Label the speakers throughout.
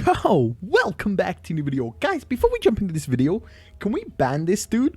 Speaker 1: Yo, welcome back to a new video. Guys, before we jump into this video, can we ban this dude?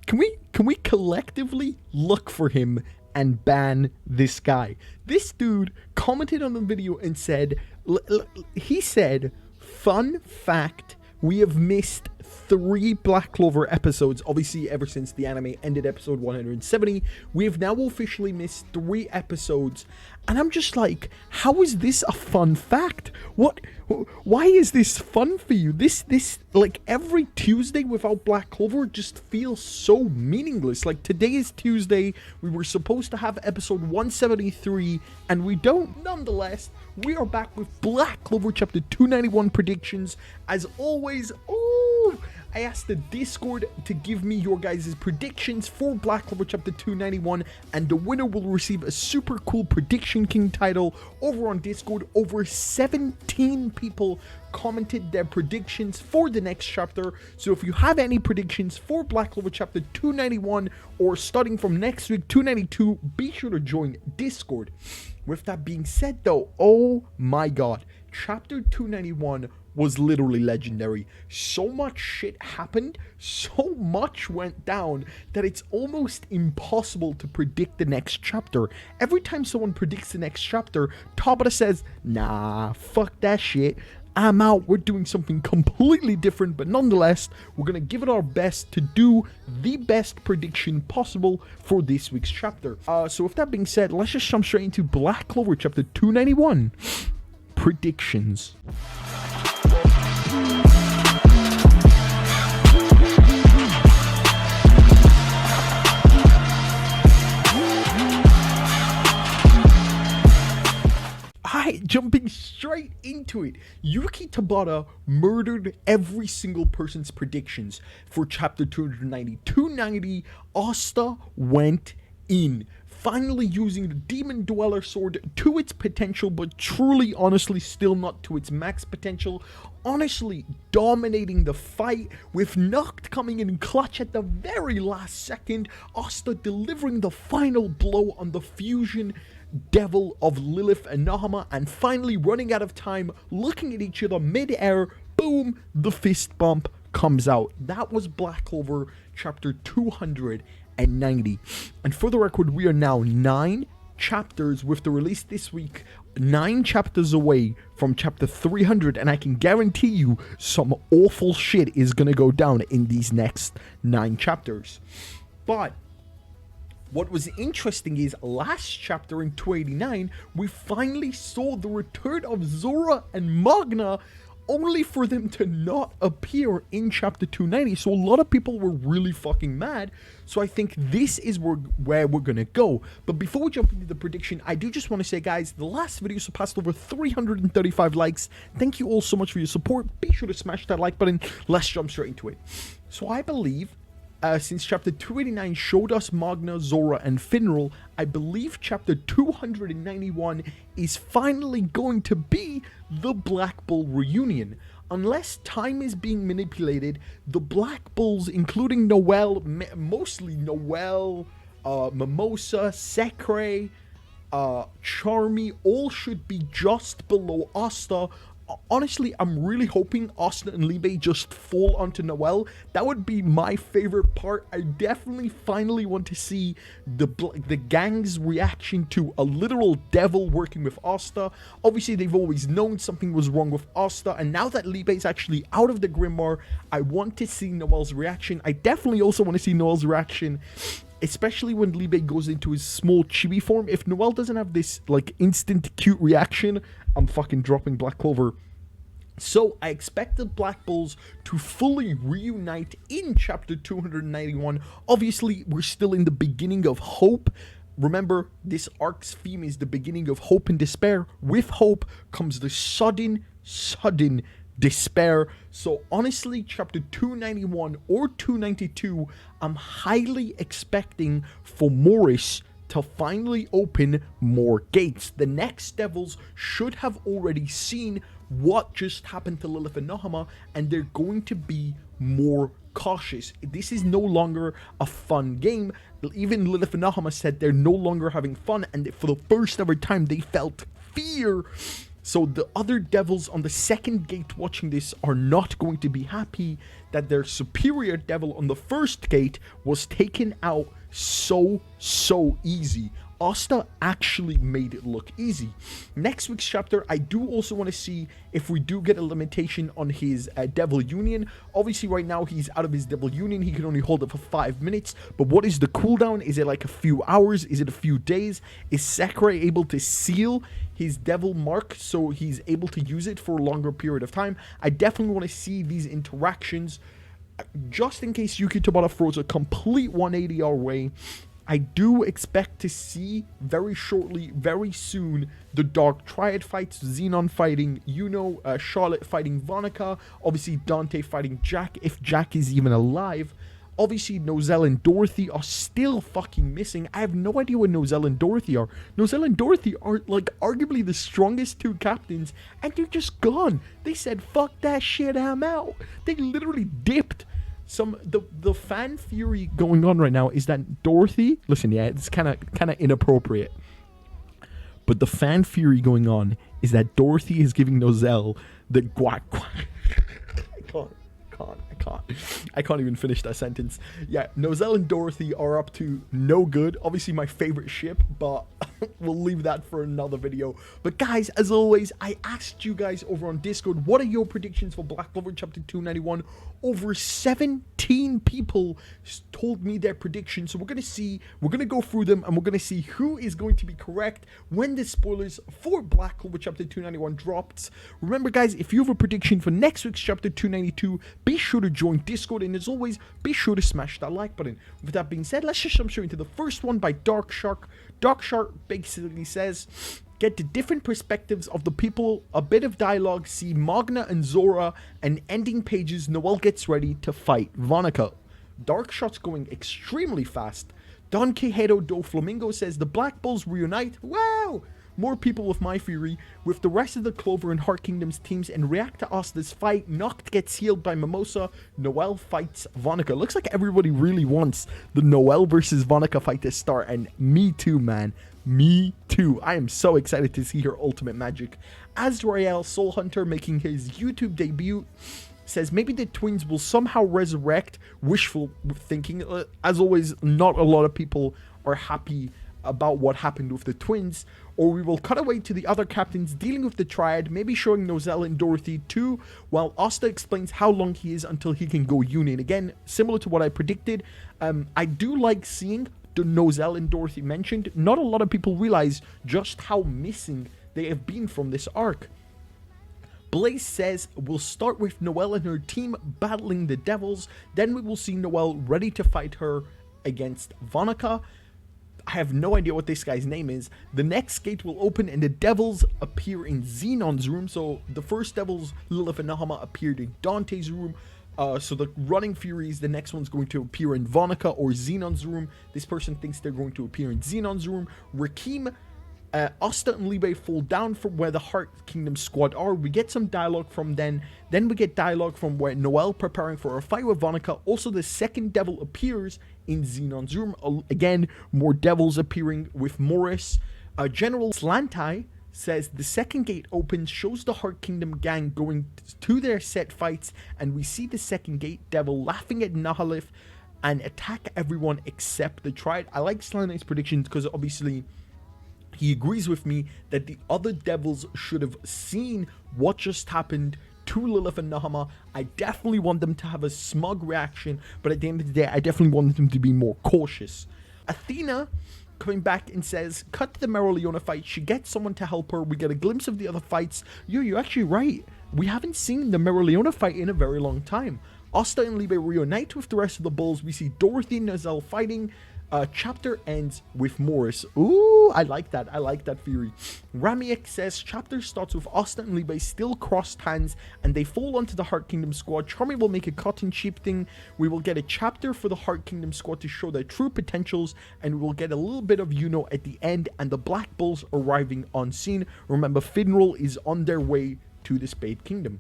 Speaker 1: Can we collectively look for him and ban this guy? This dude commented on the video and said, he said, fun fact, we have missed 3 Black Clover episodes. Obviously, ever since the anime ended episode 170, we have now officially missed 3 episodes. And I'm just like, how is this a fun fact? Why is this fun for you? This, like, every Tuesday without Black Clover just feels so meaningless. Like, today is Tuesday, we were supposed to have episode 173, and we don't. Nonetheless, we are back with Black Clover chapter 291 predictions. As always, I asked the Discord to give me your guys' predictions for Black Clover chapter 291, and the winner will receive a super cool Prediction King title over on Discord. Over 17 people commented their predictions for the next chapter, so if you have any predictions for Black Clover chapter 291 or starting from next week 292, be sure to join Discord. With that being said though, oh my god, chapter 291 was literally legendary. So much shit happened, so much went down that it's almost impossible to predict the next chapter. Every time someone predicts the next chapter, Tabata says, nah, fuck that shit, I'm out, we're doing something completely different. But nonetheless, we're gonna give it our best to do the best prediction possible for this week's chapter. So with that being said, let's just jump straight into Black Clover chapter 291 predictions. Alright, jumping straight into it. Yuki Tabata murdered every single person's predictions for chapter 290. 290, Asta went in, finally using the Demon Dweller sword to its potential, but truly, honestly, still not to its max potential. Honestly, dominating the fight, with Noct coming in clutch at the very last second. Asta delivering the final blow on the fusion devil of Lilith and Nahama, and finally running out of time, looking at each other mid-air, boom, the fist bump comes out. That was Black Clover chapter 290. And for the record, we are now 9 chapters with the release this week, 9 chapters away from chapter 300, and I can guarantee you some awful shit is gonna go down in these next 9 chapters. But what was interesting is last chapter in 289, we finally saw the return of Zora and Magna, only for them to not appear in chapter 290. So a lot of people were really fucking mad. So I think this is where we're gonna go. But before we jump into the prediction, I do just want to say, guys, the last video surpassed over 335 likes. Thank you all so much for your support. Be sure to smash that like button. Let's jump straight into it. So I believe, since chapter 289 showed us Magna, Zora, and Finral, I believe chapter 291 is finally going to be the Black Bull reunion. Unless time is being manipulated, the Black Bulls, including Noelle, mostly Noelle, Mimosa, Sekre, Charmy, all should be just below Asta. Honestly, I'm really hoping Asta and Libe just fall onto Noelle. That would be my favorite part. I definitely finally want to see the gang's reaction to a literal devil working with Asta. Obviously, they've always known something was wrong with Asta, and now that Libe is actually out of the Grimoire, I want to see Noelle's reaction. I definitely also want to see Noelle's reaction, especially when Libe goes into his small chibi form. If Noelle doesn't have this, like, instant cute reaction, I'm fucking dropping Black Clover. So I expect the Black Bulls to fully reunite in chapter 291. Obviously, we're still in the beginning of Hope. Remember, this arc's theme is the beginning of hope and despair. With hope comes the sudden despair. So honestly, chapter 291 or 292, I'm highly expecting for Morris to finally open more gates. The next devils should have already seen what just happened to Lilith and Nahama, and they're going to be more cautious. This is no longer a fun game. Even Lilith and Nahama said they're no longer having fun, and for the first ever time they felt fear. So the other devils on the second gate watching this are not going to be happy that their superior devil on the first gate was taken out so easy. Asta actually made it look easy. Next week's chapter, I do also want to see if we do get a limitation on his Devil Union. Obviously, right now, he's out of his Devil Union. He can only hold it for 5 minutes. But what is the cooldown? Is it like a few hours? Is it a few days? Is Sakurai able to seal his Devil Mark so he's able to use it for a longer period of time? I definitely want to see these interactions. Just in case Yuki Tabata throws a complete 180 our way, I do expect to see very shortly, very soon, the Dark Triad fights, Xenon fighting Yuno, Charlotte fighting Vonica, obviously Dante fighting Jack, if Jack is even alive. Obviously, Nozel and Dorothy are still fucking missing. I have no idea where Nozel and Dorothy are. Nozel and Dorothy are, like, arguably the strongest two captains, and they're just gone. They said, fuck that shit, I'm out. They literally dipped. The fan theory going on right now is that Dorothy, listen, yeah, it's kind of inappropriate, but the fan theory going on is that Dorothy is giving Nozel the guac. I can't even finish that sentence. Yeah, Nozel and Dorothy are up to no good. Obviously my favorite ship, but we'll leave that for another video. But guys, as always, I asked you guys over on Discord, what are your predictions for Black Clover chapter 291? Over 17 people told me their predictions, so we're gonna go through them, and we're gonna see who is going to be correct when the spoilers for Black Clover chapter 291 drops. Remember guys, if you have a prediction for next week's chapter 292, be sure to join Discord, and as always, be sure to smash that like button. With that being said, let's just jump straight into the first one by Dark Shark. Dark Shark basically says, get the different perspectives of the people, a bit of dialogue, see Magna and Zora, and ending pages, Noel gets ready to fight Vonica. Dark Shark's going extremely fast. Don Quixote do Flamingo says, the Black Bulls reunite. Wow! More people with my theory, with the rest of the Clover and Heart Kingdoms teams, and react to Asta's fight. Noct gets healed by Mimosa. Noel fights Vonica. Looks like everybody really wants the Noel versus Vonica fight to start, and me too, man. Me too. I am so excited to see her ultimate magic. Azrael Soul Hunter, making his YouTube debut, says maybe the twins will somehow resurrect. Wishful thinking. As always, not a lot of people are happy about what happened with the twins. Or we will cut away to the other captains dealing with the Triad, maybe showing Nozel and Dorothy too, while Asta explains how long he is until he can go Union. Again, similar to what I predicted. I do like seeing the Nozel and Dorothy mentioned. Not a lot of people realize just how missing they have been from this arc. Blaze says we'll start with Noel and her team battling the devils, then we will see Noel ready to fight her against Vonica. I have no idea what this guy's name is. The next gate will open and the devils appear in Xenon's room. So the first devils, Lilith and Nahama, appeared in Dante's room. So the running Furies, the next one's going to appear in Vonica or Xenon's room. This person thinks they're going to appear in Xenon's room. Rakim, Asta and Libe fall down from where the Heart Kingdom squad are. We get some dialogue from them. Then we get dialogue from where Noel preparing for a fight with Vonica. Also, the second devil appears in Xenon's room. Again, more devils appearing with Morris. General Slantai says the second gate opens, shows the Heart Kingdom gang going to their set fights, and we see the second gate devil laughing at Nahalif and attack everyone except the Triad. I like Slantai's predictions because obviously he agrees with me that the other devils should have seen what just happened to Lilith and Nahama. I definitely want them to have a smug reaction, but at the end of the day, I definitely want them to be more cautious. Athena coming back and says, cut to the Mereoleona fight. She gets someone to help her. We get a glimpse of the other fights. You're actually right. We haven't seen the Mereoleona fight in a very long time. Asta and Libe reunite with the rest of the bulls. We see Dorothy and Nozel fighting. Chapter ends with Morris. Ooh, I like that. I like that theory. Ramiek says chapter starts with Asta and Libe still crossed hands and they fall onto the Heart Kingdom squad. Charmy will make a cotton sheep thing. We will get a chapter for the Heart Kingdom squad to show their true potentials, and we'll get a little bit of Yuno at the end and the Black Bulls arriving on scene. Remember, Finral is on their way to the Spade Kingdom.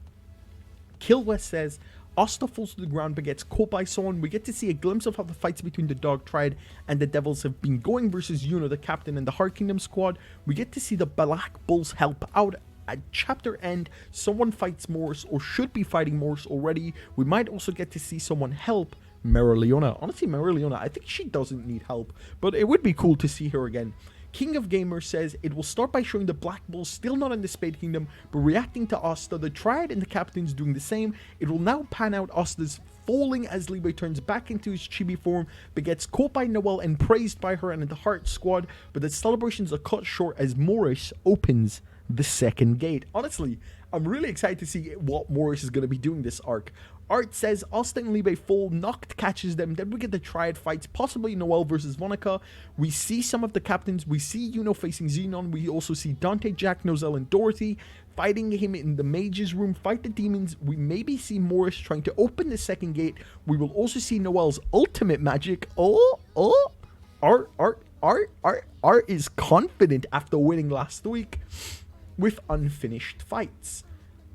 Speaker 1: Kilwest says Asta falls to the ground but gets caught by someone. We get to see a glimpse of how the fights between the Dark Triad and the Devils have been going versus Yuno, the captain, and the Heart Kingdom squad. We get to see the Black Bulls help out at chapter end, someone fights Morris or should be fighting Morris already. We might also get to see someone help Mereoleona. Honestly, Mereoleona, I think she doesn't need help, but it would be cool to see her again. King of Gamers says it will start by showing the Black Bulls still not in the Spade Kingdom, but reacting to Asta, the Triad and the Captains doing the same. It will now pan out Asta's falling as Libe turns back into his chibi form, but gets caught by Noelle and praised by her and the Heart Squad, but the celebrations are cut short as Morris opens the second gate. Honestly, I'm really excited to see what Morris is going to be doing this arc. Art says Asta and Libe fall, Noct catches them, then we get the Triad fights, possibly Noelle versus Vonica. We see some of the captains, we see Yuno facing Xenon, we also see Dante, Jack, Nozel, and Dorothy fighting him in the mage's room, fight the demons. We maybe see Morris trying to open the second gate. We will also see Noelle's ultimate magic. Art is confident after winning last week with unfinished fights.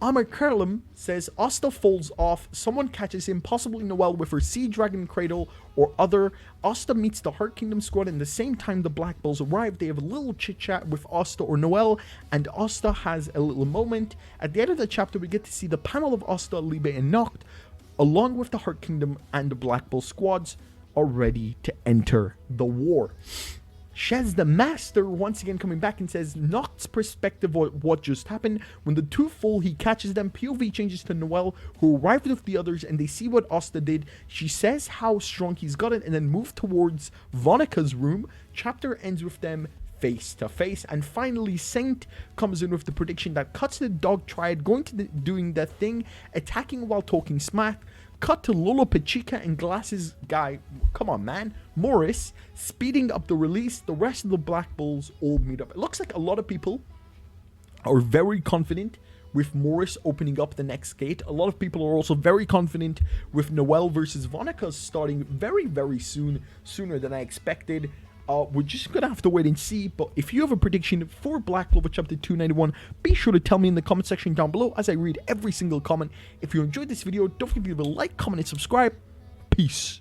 Speaker 1: Amar Kerlam says Asta falls off, someone catches him, possibly Noelle with her Sea Dragon Cradle or other. Asta meets the Heart Kingdom squad, and the same time the Black Bulls arrive, they have a little chit chat with Asta or Noelle, and Asta has a little moment. At the end of the chapter, we get to see the panel of Asta, Libe, and Noct, along with the Heart Kingdom and the Black Bull squads, are ready to enter the war. Shez the Master once again coming back and says Noct's perspective of what just happened. When the two fall, he catches them. POV changes to Noelle, who arrived with the others, and they see what Asta did. She says how strong he's got it and then move towards Vonica's room. Chapter ends with them face to face, and finally Saint comes in with the prediction that cuts the Dog Triad going to doing their thing, attacking while talking smack. Cut to Lolo Pachica and Glasses guy, come on man, Morris, speeding up the release. The rest of the Black Bulls all meet up. It looks like a lot of people are very confident with Morris opening up the next gate. A lot of people are also very confident with Noelle versus Vonica starting very, very soon, sooner than I expected. We're just gonna have to wait and see, but if you have a prediction for Black Clover chapter 291, be sure to tell me in the comment section down below as I read every single comment. If you enjoyed this video, don't forget to leave a like, comment, and subscribe. Peace.